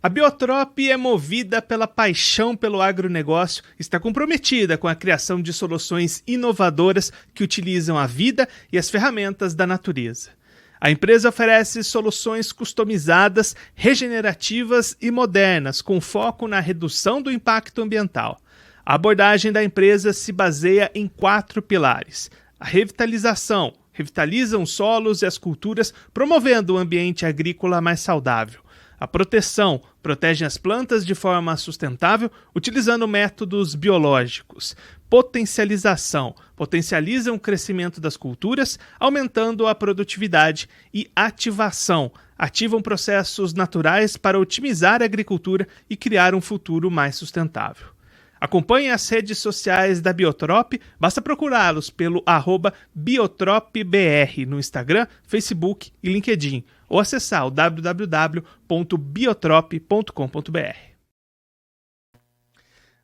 A Biotrop é movida pela paixão pelo agronegócio, está comprometida com a criação de soluções inovadoras que utilizam a vida e as ferramentas da natureza. A empresa oferece soluções customizadas, regenerativas e modernas, com foco na redução do impacto ambiental. A abordagem da empresa se baseia em 4 pilares: a revitalização, revitalizam os solos e as culturas, promovendo um ambiente agrícola mais saudável. A proteção, protegem as plantas de forma sustentável, utilizando métodos biológicos. Potencialização, potencializam o crescimento das culturas, aumentando a produtividade. E ativação, ativam processos naturais para otimizar a agricultura e criar um futuro mais sustentável. Acompanhe as redes sociais da Biotrop, basta procurá-los pelo @biotropbr no Instagram, Facebook e LinkedIn, ou acessar o www.biotrop.com.br.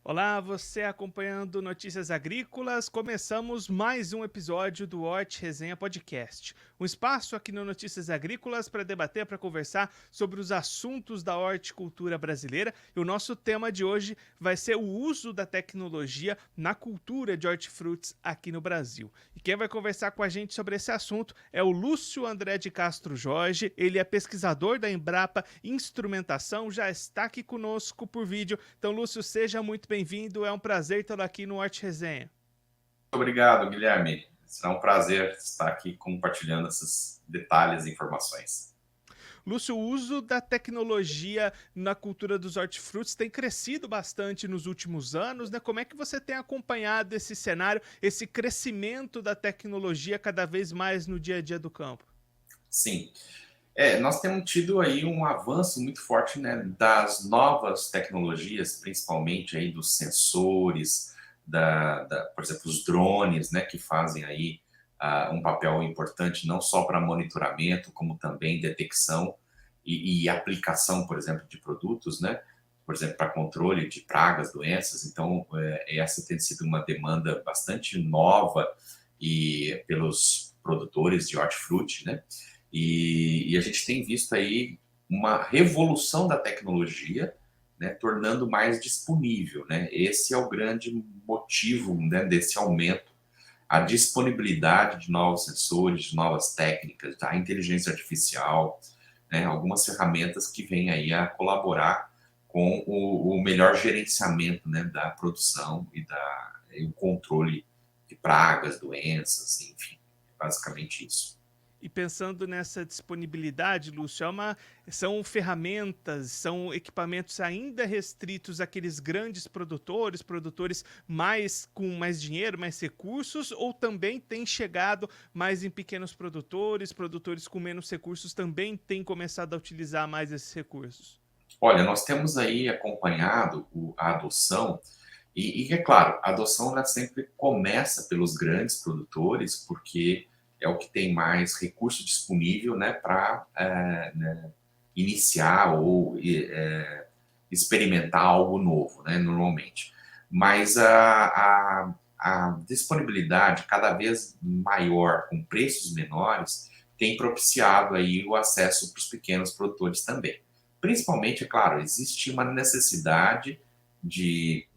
Olá, você acompanhando Notícias Agrícolas, começamos mais um episódio do Hort Resenha Podcast, um espaço aqui no Notícias Agrícolas para debater, para conversar sobre os assuntos da horticultura brasileira, e o nosso tema de hoje vai ser o uso da tecnologia na cultura de hortifrutis aqui no Brasil. E quem vai conversar com a gente sobre esse assunto é o Lúcio André de Castro Jorge, ele é pesquisador da Embrapa Instrumentação, já está aqui conosco por vídeo. Então, Lúcio, seja muito bem-vindo, é um prazer tê-lo aqui no Hort Resenha. Obrigado, Guilherme. Será um prazer estar aqui compartilhando esses detalhes e informações. Lúcio, o uso da tecnologia na cultura dos hortifrutis tem crescido bastante nos últimos anos, né? Como é que você tem acompanhado esse cenário, esse crescimento da tecnologia cada vez mais no dia a dia do campo? Sim. Nós temos tido aí um avanço muito forte, né, das novas tecnologias, principalmente aí dos sensores, por exemplo, os drones, né, que fazem aí um papel importante não só para monitoramento, como também detecção e aplicação, por exemplo, de produtos, né, por exemplo, para controle de pragas, doenças. Então, essa tem sido uma demanda bastante nova e pelos produtores de hortifruti, né? E a gente tem visto aí uma revolução da tecnologia, né, tornando mais disponível, né? Esse é o grande motivo, né, desse aumento, a disponibilidade de novos sensores, de novas técnicas, da inteligência artificial, né, algumas ferramentas que vêm aí a colaborar com o melhor gerenciamento, né, da produção e o controle de pragas, doenças, enfim, basicamente isso. E pensando nessa disponibilidade, Lúcio, são ferramentas, são equipamentos ainda restritos àqueles grandes produtores mais com mais dinheiro, mais recursos, ou também tem chegado mais em pequenos produtores com menos recursos também têm começado a utilizar mais esses recursos? Olha, nós temos aí acompanhado a adoção, e é claro, a adoção ela sempre começa pelos grandes produtores, porque é o que tem mais recurso disponível, né, para iniciar ou experimentar algo novo, né, normalmente. Mas a disponibilidade cada vez maior, com preços menores, tem propiciado aí o acesso para os pequenos produtores também. Principalmente, é claro, existe uma necessidade de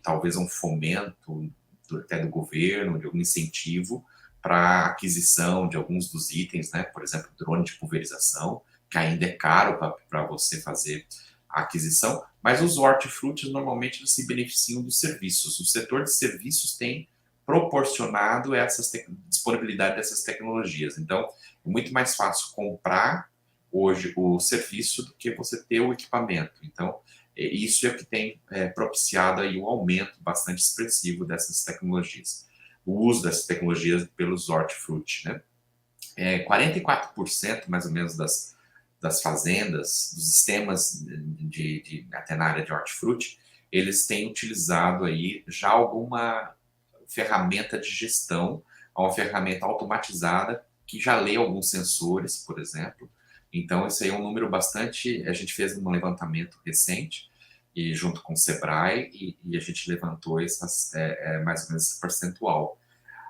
talvez um fomento até do governo, de algum incentivo para aquisição de alguns dos itens, né? Por exemplo, drone de pulverização, que ainda é caro para você fazer a aquisição, mas os hortifrutis normalmente eles se beneficiam dos serviços. O setor de serviços tem proporcionado disponibilidade dessas tecnologias. Então, é muito mais fácil comprar hoje o serviço do que você ter o equipamento. Então, isso é o que tem propiciado aí um aumento bastante expressivo dessas tecnologias. O uso dessas tecnologias pelos hortifruti, né? 44% mais ou menos das fazendas, dos sistemas até na área de hortifruti, eles têm utilizado aí já alguma ferramenta de gestão, uma ferramenta automatizada que já lê alguns sensores, por exemplo. Então, esse aí é um número bastante... A gente fez um levantamento recente, e junto com o Sebrae, e a gente levantou mais ou menos esse percentual.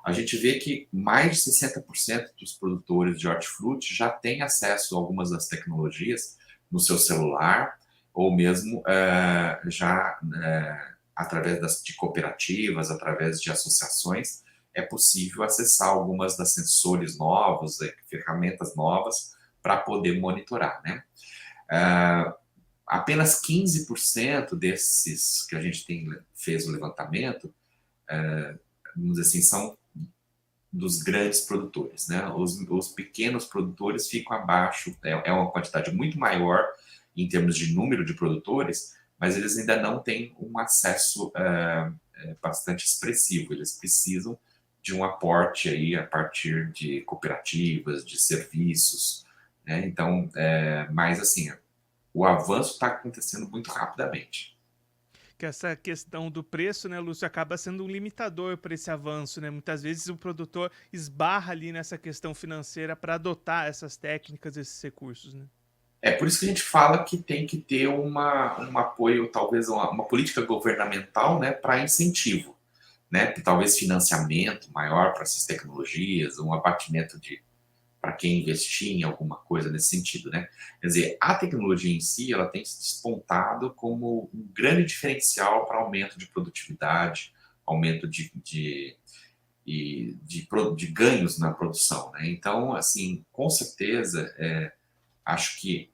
A gente vê que mais de 60% dos produtores de hortifruti já têm acesso a algumas das tecnologias no seu celular, ou mesmo já através de cooperativas, através de associações, é possível acessar algumas das sensores novos, ferramentas novas, para poder monitorar, né? Apenas 15% desses que a gente fez o levantamento, vamos dizer assim, são dos grandes produtores, né? Os pequenos produtores ficam abaixo, é uma quantidade muito maior em termos de número de produtores, mas eles ainda não têm um acesso bastante expressivo. Eles precisam de um aporte aí a partir de cooperativas, de serviços, né? Então, mas assim, o avanço está acontecendo muito rapidamente. Que essa questão do preço, né, Lúcio, acaba sendo um limitador para esse avanço, né? Muitas vezes o produtor esbarra ali nessa questão financeira para adotar essas técnicas, esses recursos, né? É por isso que a gente fala que tem que ter um apoio, talvez uma política governamental, né, para incentivo, né, talvez financiamento maior para essas tecnologias, um abatimento para quem investir em alguma coisa nesse sentido, né? Quer dizer, a tecnologia em si, ela tem se despontado como um grande diferencial para aumento de produtividade, aumento de ganhos na produção, né? Então, assim, com certeza, acho que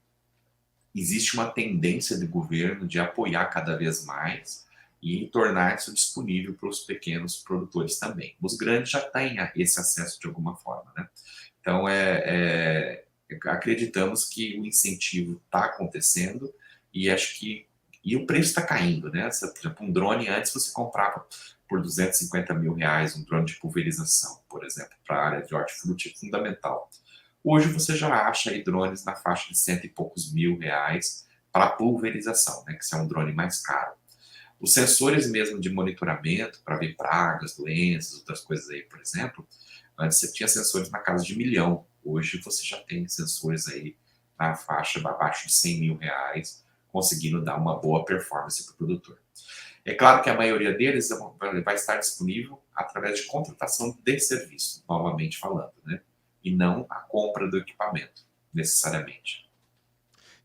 existe uma tendência do governo de apoiar cada vez mais e tornar isso disponível para os pequenos produtores também. Os grandes já têm esse acesso de alguma forma, né? Então, acreditamos que o incentivo está acontecendo e acho que o preço está caindo, né? Por exemplo, um drone antes você comprava por R$ 250 mil, um drone de pulverização, por exemplo, para a área de hortifruti é fundamental. Hoje você já acha aí drones na faixa de cento e poucos mil reais para pulverização, né? Que é um drone mais caro. Os sensores mesmo de monitoramento para ver pragas, doenças, outras coisas aí, por exemplo, antes você tinha sensores na casa de 1 milhão. Hoje você já tem sensores aí na faixa abaixo de R$ 100 mil, conseguindo dar uma boa performance para o produtor. É claro que a maioria deles vai estar disponível através de contratação de serviço, novamente falando, né? E não a compra do equipamento, necessariamente.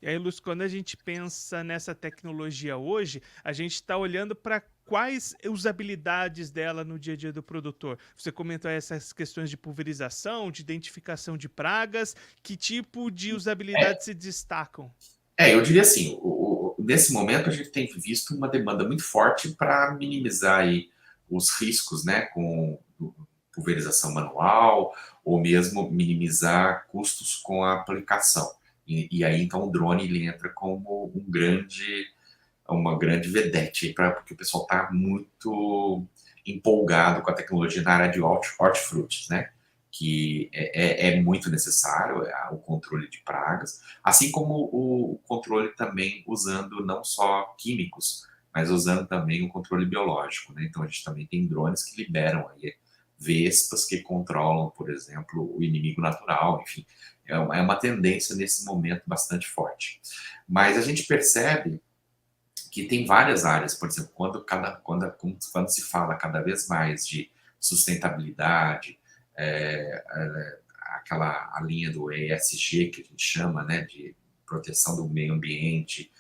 E aí, Lúcio, quando a gente pensa nessa tecnologia hoje, a gente está olhando para quais usabilidades dela no dia a dia do produtor. Você comentou essas questões de pulverização, de identificação de pragas, que tipo de usabilidade se destacam? Eu diria assim, nesse momento a gente tem visto uma demanda muito forte para minimizar aí os riscos, né, com pulverização manual, ou mesmo minimizar custos com a aplicação. E aí, então, o drone ele entra como uma grande vedete, porque o pessoal está muito empolgado com a tecnologia na área de hortifrutis, né? Que é muito necessário o controle de pragas, assim como o controle também usando não só químicos, mas usando também o controle biológico, né? Então a gente também tem drones que liberam aí vespas que controlam, por exemplo, o inimigo natural, enfim, é uma tendência nesse momento bastante forte. Mas a gente percebe que tem várias áreas, por exemplo, quando se fala cada vez mais de sustentabilidade, a linha do ESG que a gente chama, né, de proteção do meio ambiente,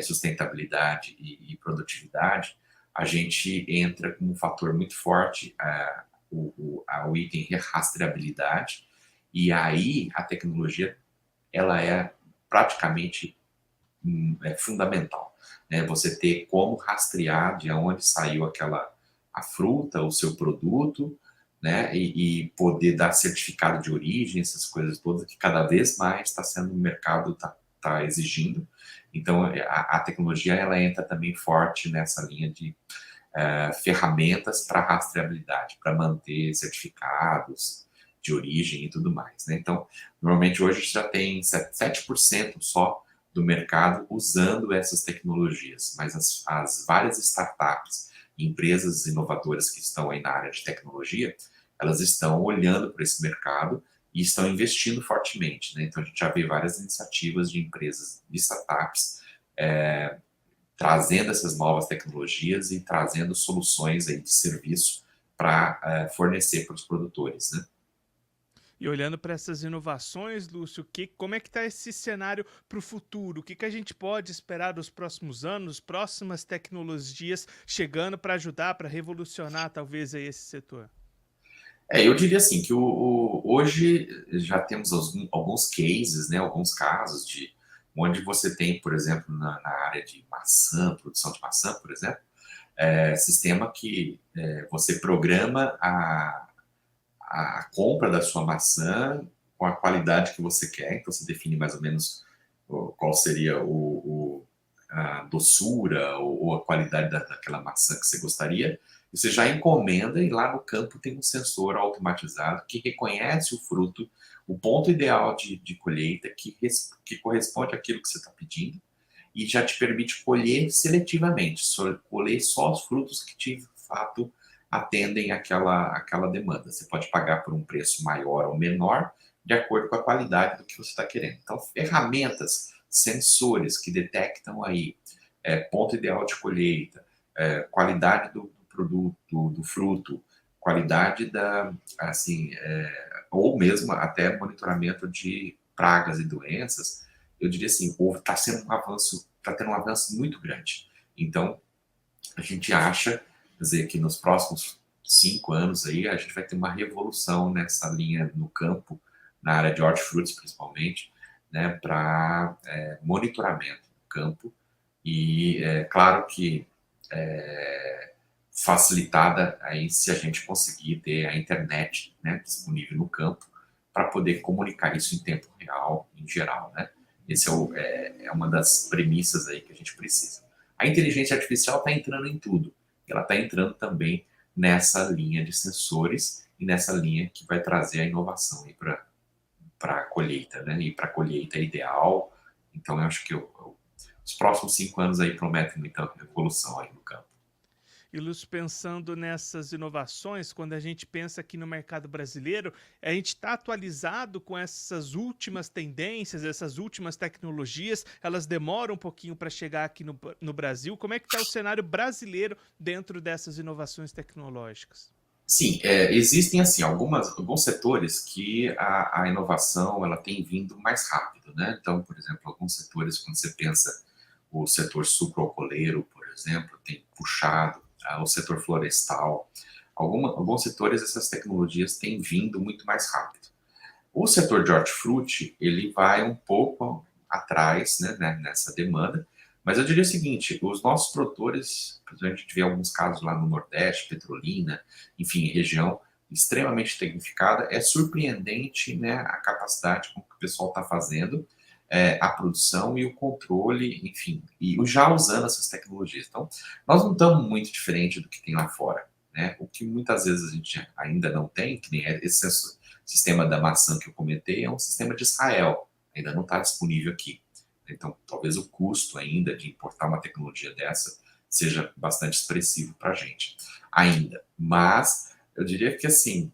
sustentabilidade e produtividade, a gente entra com um fator muito forte, o item rastreabilidade, e aí a tecnologia ela é praticamente fundamental, né? Você ter como rastrear de onde saiu a fruta, o seu produto, né? E poder dar certificado de origem, essas coisas todas que cada vez mais está sendo o mercado tá exigindo. Então a tecnologia ela entra também forte nessa linha de ferramentas para rastreabilidade, para manter certificados de origem e tudo mais, né? Então, normalmente hoje já tem 7% só do mercado usando essas tecnologias, mas as várias startups, empresas inovadoras que estão aí na área de tecnologia, elas estão olhando para esse mercado e estão investindo fortemente, né? Então a gente já vê várias iniciativas de empresas, de startups, trazendo essas novas tecnologias e trazendo soluções aí de serviço para fornecer para os produtores, né? E olhando para essas inovações, Lúcio, como é que está esse cenário para o futuro? O que a gente pode esperar dos próximos anos, próximas tecnologias chegando para ajudar, para revolucionar talvez aí esse setor? Eu diria assim que hoje já temos alguns cases, né, alguns casos de onde você tem, por exemplo, na área de maçã, produção de maçã, por exemplo, sistema que você programa a compra da sua maçã com a qualidade que você quer, então você define mais ou menos qual seria a doçura ou a qualidade daquela maçã que você gostaria, você já encomenda e lá no campo tem um sensor automatizado que reconhece o fruto, o ponto ideal de colheita, que corresponde àquilo que você está pedindo, e já te permite colher seletivamente, colher só os frutos que de fato atendem aquela demanda. Você pode pagar por um preço maior ou menor, de acordo com a qualidade do que você está querendo. Então, ferramentas, sensores que detectam aí ponto ideal de colheita, qualidade do produto, do fruto, qualidade assim, ou mesmo até monitoramento de pragas e doenças, eu diria assim, está sendo um avanço, está tendo um avanço muito grande. Então, a gente acha, quer dizer, que nos próximos 5 anos aí a gente vai ter uma revolução nessa linha no campo, na área de hortifrutis principalmente, né, para monitoramento do campo e claro que facilitada aí se a gente conseguir ter a internet, né, disponível no campo para poder comunicar isso em tempo real, em geral, né? Esse é uma das premissas aí que a gente precisa. A inteligência artificial está entrando em tudo. Ela está entrando também nessa linha de sensores e nessa linha que vai trazer a inovação aí para a colheita, né? E para a colheita ideal. Então, eu acho que os próximos 5 anos aí prometem muita evolução aí no campo. E Lúcio, pensando nessas inovações, quando a gente pensa aqui no mercado brasileiro, a gente está atualizado com essas últimas tendências, essas últimas tecnologias, elas demoram um pouquinho para chegar aqui no Brasil. Como é que está o cenário brasileiro dentro dessas inovações tecnológicas? Sim, existem assim alguns setores que a inovação ela tem vindo mais rápido, né? Então, por exemplo, alguns setores, quando você pensa o setor sucroalcooleiro, por exemplo, tem puxado o setor florestal. Alguns setores essas tecnologias têm vindo muito mais rápido. O setor de hortifruti ele vai um pouco atrás, né, nessa demanda, mas eu diria o seguinte: os nossos produtores, a gente vê alguns casos lá no Nordeste, Petrolina, enfim, região extremamente tecnificada, é surpreendente, né, a capacidade com que o pessoal está fazendo a produção e o controle, enfim, e já usando essas tecnologias. Então, nós não estamos muito diferente do que tem lá fora, né? O que muitas vezes a gente ainda não tem, que nem esse sistema da maçã que eu comentei, é um sistema de Israel, ainda não está disponível aqui. Então, talvez o custo ainda de importar uma tecnologia dessa seja bastante expressivo para a gente ainda. Mas eu diria que assim,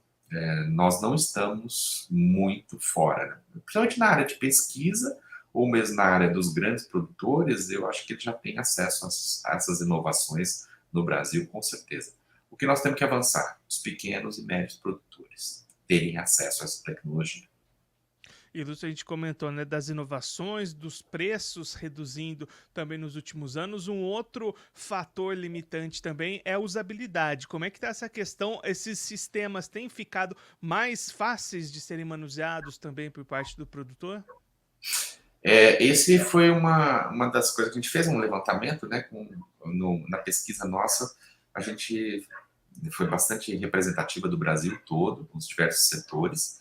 nós não estamos muito fora, né? Principalmente na área de pesquisa ou mesmo na área dos grandes produtores, eu acho que ele já tem acesso a essas inovações no Brasil, com certeza. O que nós temos que avançar? Os pequenos e médios produtores terem acesso a essa tecnologia. E Lúcio, a gente comentou, né, das inovações, dos preços reduzindo também nos últimos anos. Um outro fator limitante também é a usabilidade. Como é que está essa questão? Esses sistemas têm ficado mais fáceis de serem manuseados também por parte do produtor? Esse foi uma das coisas que a gente fez um levantamento, né, na pesquisa nossa, a gente foi bastante representativa do Brasil todo, com os diversos setores,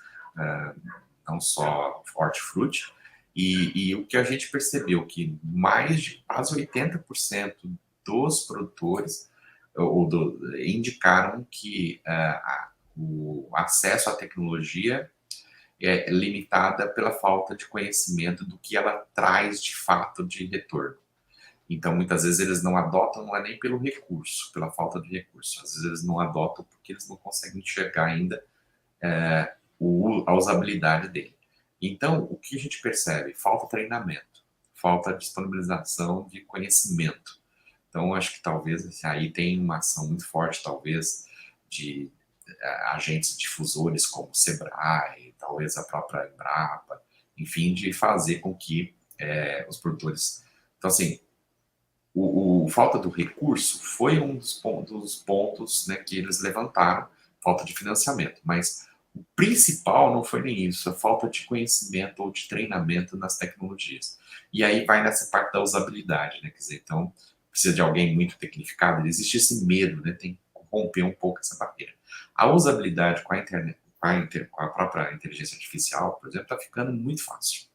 não só hortifruti, e o que a gente percebeu que mais de quase 80% dos produtores indicaram que o acesso à tecnologia limitada pela falta de conhecimento do que ela traz de fato de retorno. Então, muitas vezes eles não adotam, não é nem pelo recurso, pela falta de recurso. Às vezes eles não adotam porque eles não conseguem enxergar ainda a usabilidade dele. Então, o que a gente percebe? Falta treinamento, falta disponibilização de conhecimento. Então, acho que talvez aí tem uma ação muito forte, talvez, de agentes difusores como o Sebrae, talvez a própria Embrapa, enfim, de fazer com que os produtores... Então, assim, falta do recurso foi um dos pontos, né, que eles levantaram, falta de financiamento, mas o principal não foi nem isso, a falta de conhecimento ou de treinamento nas tecnologias. E aí vai nessa parte da usabilidade, né? Quer dizer, então, precisa de alguém muito tecnificado, existe esse medo, né? Tem que romper um pouco essa barreira. A usabilidade com a internet, com a própria inteligência artificial, por exemplo, está ficando muito fácil.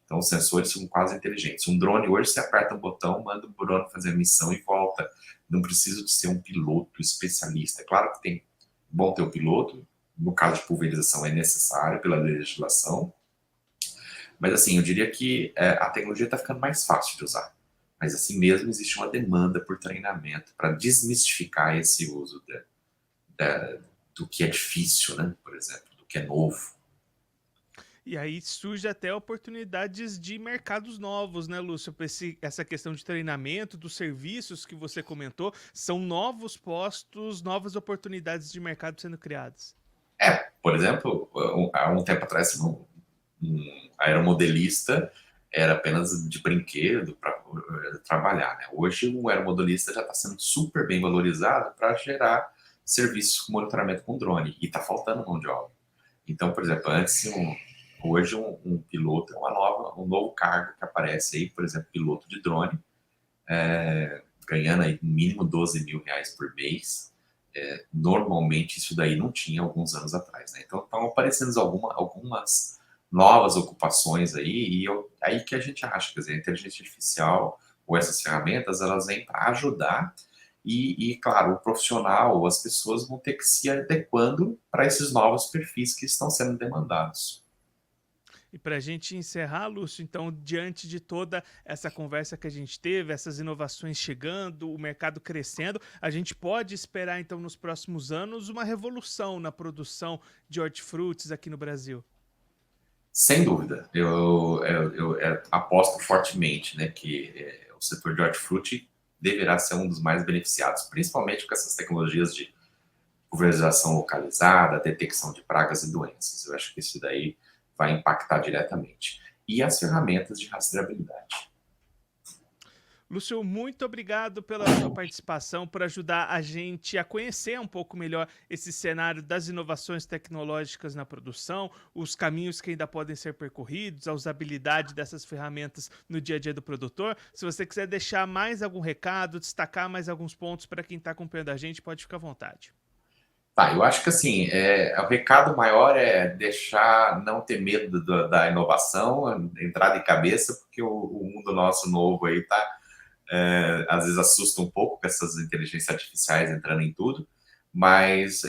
Então, os sensores são quase inteligentes. Um drone, hoje, você aperta um botão, manda o drone fazer a missão e volta. Não precisa de ser um piloto especialista. É claro que tem bom ter o piloto, no caso de pulverização é necessário pela legislação, mas assim, eu diria que a tecnologia está ficando mais fácil de usar. Mas assim mesmo existe uma demanda por treinamento para desmistificar esse uso do que é difícil, né? Por exemplo, do que é novo. E aí surge até oportunidades de mercados novos, né, Lúcio? Essa questão de treinamento, dos serviços que você comentou, são novos postos, novas oportunidades de mercado sendo criadas. Por exemplo, há um tempo atrás, um aeromodelista era apenas de brinquedo para trabalhar, né? Hoje, um aeromodelista já está sendo super bem valorizado para gerar serviços com monitoramento com drone, e está faltando mão de obra. Então, por exemplo, hoje um piloto é um novo cargo que aparece aí, por exemplo, piloto de drone, ganhando aí no mínimo R$ 12.000 por mês. Normalmente isso daí não tinha alguns anos atrás, né? Então estão aparecendo algumas novas ocupações aí, e aí que a gente acha, quer dizer, a inteligência artificial ou essas ferramentas, elas vêm para ajudar, e claro, o profissional, as pessoas vão ter que se adequando para esses novos perfis que estão sendo demandados. E para a gente encerrar, Lúcio, então, diante de toda essa conversa que a gente teve, essas inovações chegando, o mercado crescendo, a gente pode esperar, então, nos próximos anos, uma revolução na produção de hortifrutis aqui no Brasil? Sem dúvida, eu aposto fortemente, né, que o setor de hortifruti deverá ser um dos mais beneficiados, principalmente com essas tecnologias de pulverização localizada, detecção de pragas e doenças. Eu acho que isso daí vai impactar diretamente. E as ferramentas de rastreabilidade. Lúcio, muito obrigado pela sua participação, por ajudar a gente a conhecer um pouco melhor esse cenário das inovações tecnológicas na produção, os caminhos que ainda podem ser percorridos, a usabilidade dessas ferramentas no dia a dia do produtor. Se você quiser deixar mais algum recado, destacar mais alguns pontos para quem está acompanhando a gente, pode ficar à vontade. Tá, eu acho que assim, o recado maior é deixar, não ter medo da inovação, entrar de cabeça, porque o mundo nosso novo aí tá, às vezes assusta um pouco com essas inteligências artificiais entrando em tudo, mas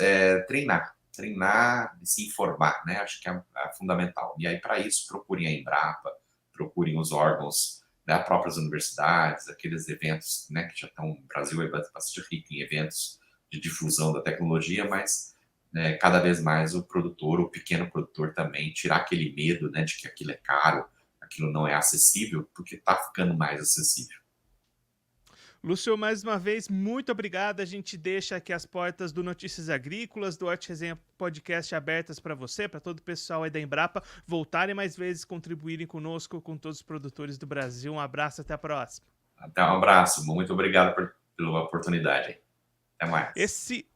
treinar e se informar, né? Acho que é fundamental. E aí, para isso, procurem a Embrapa, procurem os órgãos, né, as próprias universidades, aqueles eventos, né, que já estão, o Brasil é bastante rico em eventos de difusão da tecnologia, mas cada vez mais o pequeno produtor também, tirar aquele medo, né, de que aquilo é caro, aquilo não é acessível, porque está ficando mais acessível. Lúcio, mais uma vez, muito obrigado. A gente deixa aqui as portas do Notícias Agrícolas, do Hort Resenha Podcast abertas para você, para todo o pessoal aí da Embrapa voltarem mais vezes, contribuírem conosco, com todos os produtores do Brasil. Um abraço, até a próxima. Até um abraço, muito obrigado pela oportunidade. Até mais.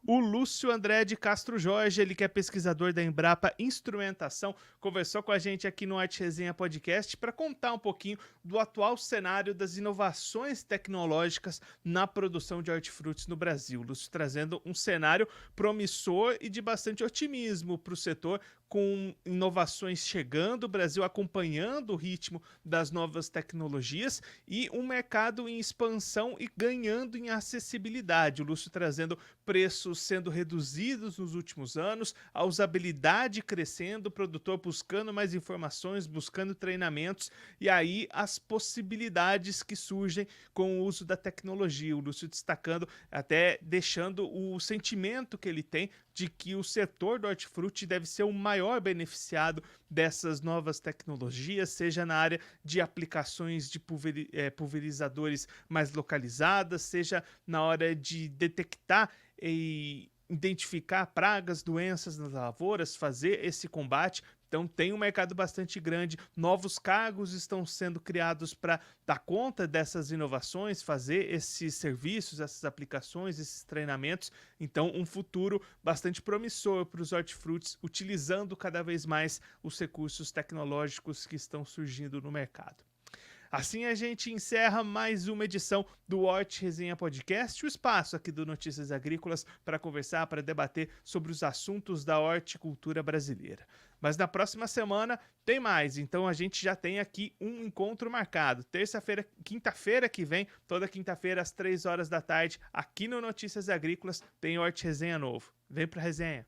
O Lúcio André de Castro Jorge, ele que é pesquisador da Embrapa Instrumentação, conversou com a gente aqui no Hort Resenha Podcast para contar um pouquinho do atual cenário das inovações tecnológicas na produção de hortifrutis no Brasil. Lúcio trazendo um cenário promissor e de bastante otimismo para o setor, com inovações chegando, o Brasil acompanhando o ritmo das novas tecnologias e um mercado em expansão e ganhando em acessibilidade. O Lúcio trazendo preços sendo reduzidos nos últimos anos, a usabilidade crescendo, o produtor buscando mais informações, buscando treinamentos, e aí as possibilidades que surgem com o uso da tecnologia. O Lúcio destacando, até deixando o sentimento que ele tem de que o setor do hortifruti deve ser o maior beneficiado dessas novas tecnologias, seja na área de aplicações de pulverizadores mais localizadas, seja na hora de detectar identificar pragas, doenças nas lavouras, fazer esse combate. Então tem um mercado bastante grande, novos cargos estão sendo criados para dar conta dessas inovações, fazer esses serviços, essas aplicações, esses treinamentos. Então um futuro bastante promissor para os hortifrutis, utilizando cada vez mais os recursos tecnológicos que estão surgindo no mercado. Assim a gente encerra mais uma edição do Hort Resenha Podcast, o espaço aqui do Notícias Agrícolas para conversar, para debater sobre os assuntos da horticultura brasileira. Mas na próxima semana tem mais, então a gente já tem aqui um encontro marcado. Quinta-feira que vem, toda quinta-feira às 3 horas da tarde, aqui no Notícias Agrícolas tem Hort Resenha novo. Vem pra resenha!